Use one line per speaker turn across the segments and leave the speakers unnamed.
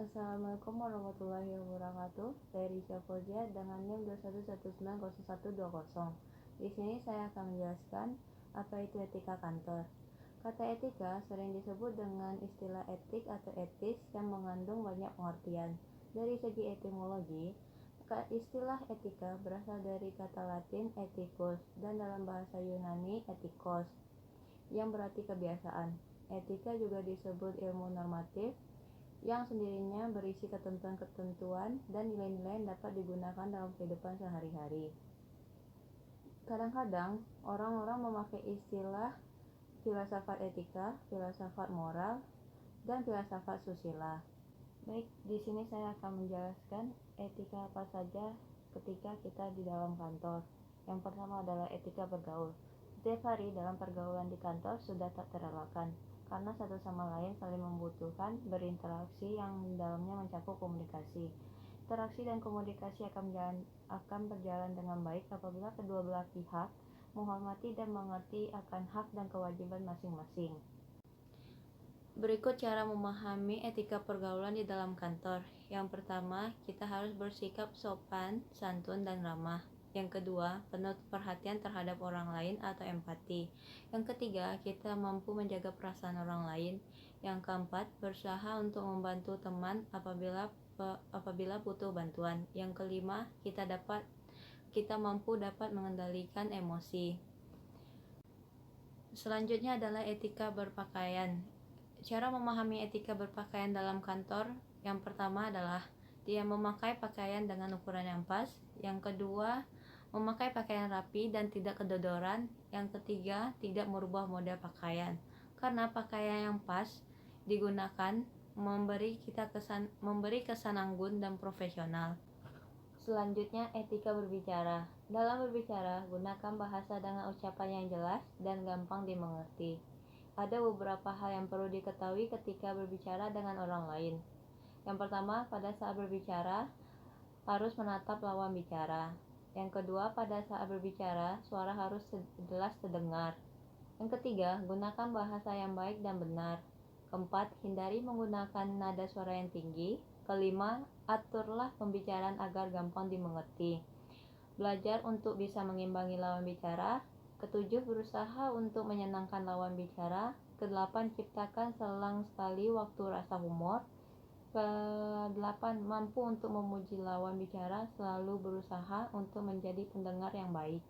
Assalamualaikum warahmatullahi wabarakatuh. Saya Risha Fauzia dengan NIM 2119120. Di sini saya akan menjelaskan apa itu etika kantor. Kata etika sering disebut dengan istilah etik atau etis yang mengandung banyak pengertian. Dari segi etimologi, istilah etika berasal dari kata Latin ethicus dan dalam bahasa Yunani ethikos yang berarti kebiasaan. Etika juga disebut ilmu normatif yang sendirinya berisi ketentuan-ketentuan dan nilai-nilai yang dapat digunakan dalam kehidupan sehari-hari. Kadang-kadang orang-orang memakai istilah filsafat etika, filsafat moral, dan filsafat susila. Baik, di sini saya akan menjelaskan etika apa saja ketika kita di dalam kantor. Yang pertama adalah etika bergaul. Setiap hari dalam pergaulan di kantor sudah tak terelakkan, karena satu sama lain saling membutuhkan berinteraksi yang dalamnya mencakup komunikasi. Interaksi dan komunikasi akan berjalan dengan baik apabila kedua belah pihak menghormati dan mengerti akan hak dan kewajiban masing-masing. Berikut cara memahami etika pergaulan di dalam kantor. Yang pertama, kita harus bersikap sopan, santun, dan ramah. Yang kedua, penuh perhatian terhadap orang lain atau empati. Yang ketiga, kita mampu menjaga perasaan orang lain. Yang keempat, berusaha untuk membantu teman apabila butuh bantuan. Yang kelima, kita mampu dapat mengendalikan emosi. Selanjutnya adalah etika berpakaian. Cara memahami etika berpakaian dalam kantor, yang pertama adalah dia memakai pakaian dengan ukuran yang pas. Yang kedua, memakai pakaian rapi dan tidak kedodoran. Yang ketiga, tidak merubah model pakaian. Karena pakaian yang pas digunakan memberi kesan anggun dan profesional. Selanjutnya, etika berbicara. Dalam berbicara, gunakan bahasa dengan ucapan yang jelas dan gampang dimengerti. Ada beberapa hal yang perlu diketahui ketika berbicara dengan orang lain. Yang pertama, pada saat berbicara, harus menatap lawan bicara. Yang kedua, pada saat berbicara, suara harus jelas terdengar. Yang ketiga, gunakan bahasa yang baik dan benar. Keempat, hindari menggunakan nada suara yang tinggi. Kelima, aturlah pembicaraan agar gampang dimengerti. Belajar untuk bisa mengimbangi lawan bicara. Ketujuh, berusaha untuk menyenangkan lawan bicara. Kedelapan, ciptakan selang sekali waktu rasa humor. Kedelapan, mampu untuk memuji lawan bicara, selalu berusaha untuk menjadi pendengar yang baik.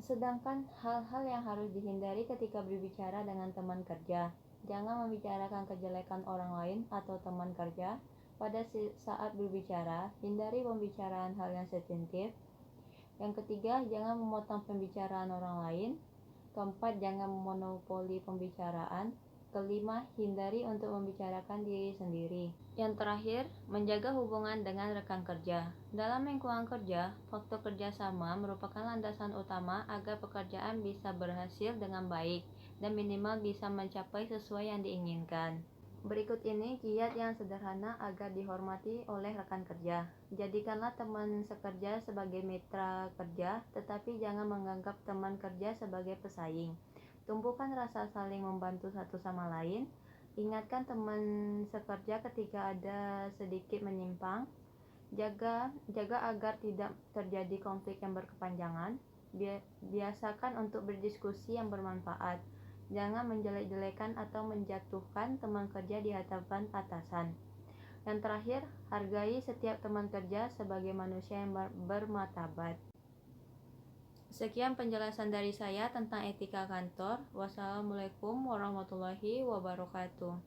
Sedangkan hal-hal yang harus dihindari ketika berbicara dengan teman kerja. Jangan membicarakan kejelekan orang lain atau teman kerja. Pada saat berbicara, hindari pembicaraan hal yang sensitif. Yang ketiga, jangan memotong pembicaraan orang lain. Keempat, jangan memonopoli pembicaraan. Kelima, hindari untuk membicarakan diri sendiri. Yang terakhir, menjaga hubungan dengan rekan kerja. Dalam lingkungan kerja, faktor kerjasama merupakan landasan utama agar pekerjaan bisa berhasil dengan baik dan minimal bisa mencapai sesuai yang diinginkan. Berikut ini kiat yang sederhana agar dihormati oleh rekan kerja. Jadikanlah teman sekerja sebagai mitra kerja, tetapi jangan menganggap teman kerja sebagai pesaing. Tumbuhkan rasa saling membantu satu sama lain. Ingatkan teman sekerja ketika ada sedikit menyimpang. Jaga agar tidak terjadi konflik yang berkepanjangan. Biasakan untuk berdiskusi yang bermanfaat. Jangan menjelek-jelekan atau menjatuhkan teman kerja di hadapan atasan. Yang terakhir, hargai setiap teman kerja sebagai manusia yang bermartabat. Sekian penjelasan dari saya tentang etika kantor. Wassalamualaikum warahmatullahi wabarakatuh.